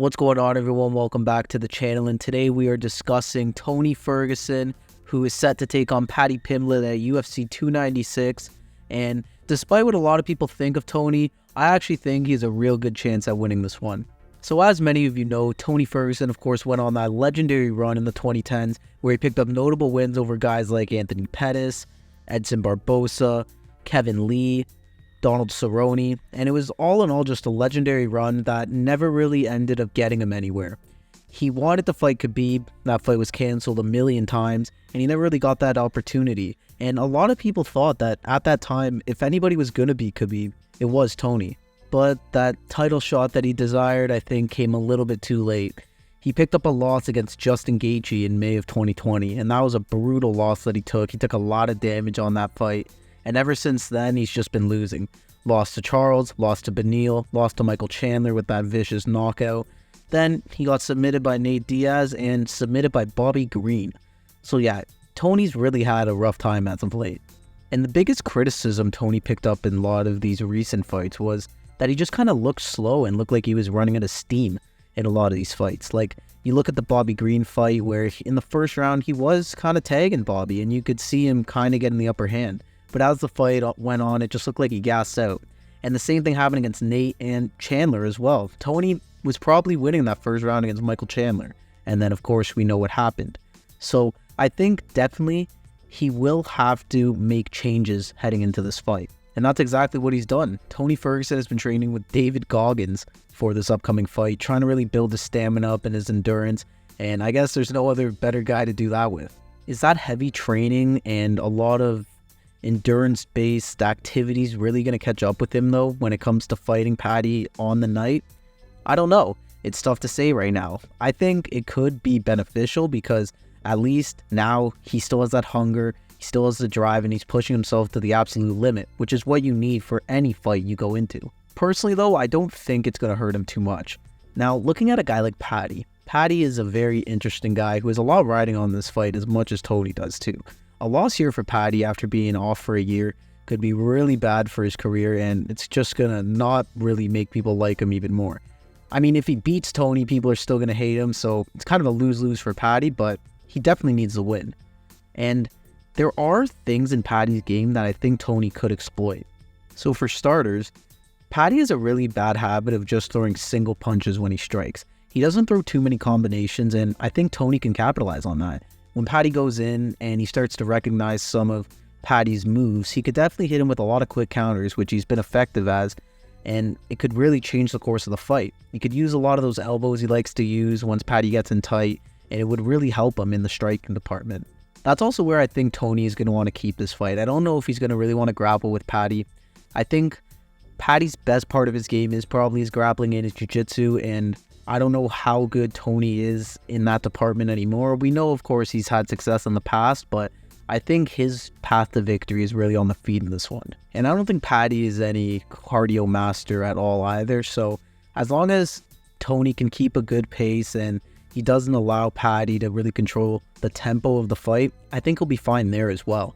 What's going on, everyone? Welcome back to the channel, and today we are discussing Tony Ferguson, who is set to take on Paddy Pimblett at UFC 296. And despite what a lot of people think of Tony, I actually think he has a real good chance at winning this one. So as many of you know, Tony Ferguson, of course, went on that legendary run in the 2010s where he picked up notable wins over guys like Anthony Pettis, Edson Barbosa, Kevin Lee, Donald Cerrone, and it was all in all just a legendary run that never really ended up getting him anywhere. He wanted to fight Khabib, that fight was cancelled a million times, and he never really got that opportunity. And a lot of people thought that at that time, if anybody was going to beat Khabib, it was Tony. But that title shot that he desired, I think, came a little bit too late. He picked up a loss against Justin Gaethje in May of 2020, and that was a brutal loss that he took. He took a lot of damage on that fight. And ever since then, he's just been losing. Lost to Charles, lost to Beneil, lost to Michael Chandler with that vicious knockout. Then he got submitted by Nate Diaz and submitted by Bobby Green. So yeah, Tony's really had a rough time as of late. And the biggest criticism Tony picked up in a lot of these recent fights was that he just kind of looked slow and looked like he was running out of steam in a lot of these fights. Like, you look at the Bobby Green fight where in the first round he was kind of tagging Bobby and you could see him kind of getting the upper hand. But as the fight went on, it just looked like he gassed out. And the same thing happened against Nate and Chandler as well. Tony was probably winning that first round against Michael Chandler. And then, of course, we know what happened. So I think definitely he will have to make changes heading into this fight. And that's exactly what he's done. Tony Ferguson has been training with David Goggins for this upcoming fight, trying to really build his stamina up and his endurance. And I guess there's no other better guy to do that with. Is that heavy training and a lot of endurance-based activities really going to catch up with him, though, when it comes to fighting Paddy on the night? I don't know. It's tough to say right now. I think it could be beneficial because at least now he still has that hunger, he still has the drive, and he's pushing himself to the absolute limit, which is what you need for any fight you go into. Personally, though, I don't think it's going to hurt him too much. Now, looking at a guy like Paddy is a very interesting guy who has a lot riding on this fight as much as Tony does too. A loss here for Paddy after being off for a year could be really bad for his career, and it's just going to not really make people like him even more. I mean, if he beats Tony, people are still going to hate him, so it's kind of a lose-lose for Paddy, but he definitely needs the win. And there are things in Paddy's game that I think Tony could exploit. So for starters, Paddy has a really bad habit of just throwing single punches when he strikes. He doesn't throw too many combinations, and I think Tony can capitalize on that. When Paddy goes in and he starts to recognize some of Paddy's moves, he could definitely hit him with a lot of quick counters, which he's been effective as, and it could really change the course of the fight. He could use a lot of those elbows he likes to use once Paddy gets in tight, and it would really help him in the striking department. That's also where I think Tony is going to want to keep this fight. I don't know if he's going to really want to grapple with Paddy. I think Paddy's best part of his game is probably his grappling and his jiu-jitsu, and I don't know how good Tony is in that department anymore. We know, of course, he's had success in the past, but I think his path to victory is really on the feet in this one. And I don't think Paddy is any cardio master at all either. So as long as Tony can keep a good pace and he doesn't allow Paddy to really control the tempo of the fight, I think he'll be fine there as well.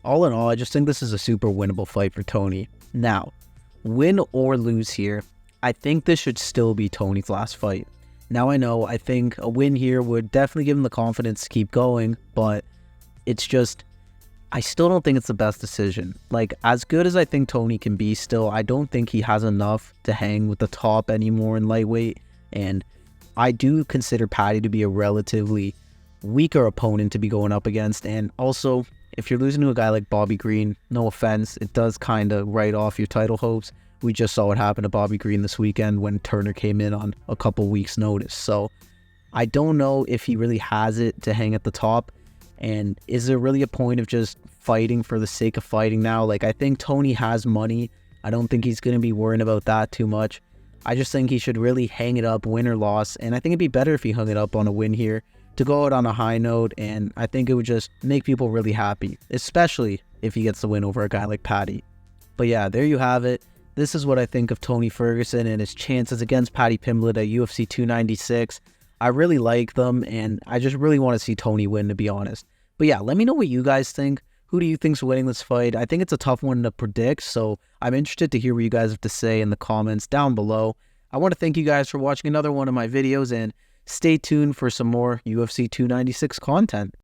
All in all, I just think this is a super winnable fight for Tony. Now, win or lose here, I think this should still be Tony's last fight. Now I know, I think a win here would definitely give him the confidence to keep going, but it's just, I still don't think it's the best decision. Like, as good as I think Tony can be still, I don't think he has enough to hang with the top anymore in lightweight, and I do consider Paddy to be a relatively weaker opponent to be going up against, and also, if you're losing to a guy like Bobby Green, no offense, it does kind of write off your title hopes. We just saw what happened to Bobby Green this weekend when Turner came in on a couple weeks' notice. So I don't know if he really has it to hang at the top. And is there really a point of just fighting for the sake of fighting now? Like, I think Tony has money. I don't think he's going to be worrying about that too much. I just think he should really hang it up, win or loss. And I think it'd be better if he hung it up on a win here to go out on a high note. And I think it would just make people really happy, especially if he gets the win over a guy like Paddy. But yeah, there you have it. This is what I think of Tony Ferguson and his chances against Paddy Pimblett at UFC 296. I really like them, and I just really want to see Tony win, to be honest. But yeah, let me know what you guys think. Who do you think's winning this fight? I think it's a tough one to predict, so I'm interested to hear what you guys have to say in the comments down below. I want to thank you guys for watching another one of my videos, and stay tuned for some more UFC 296 content.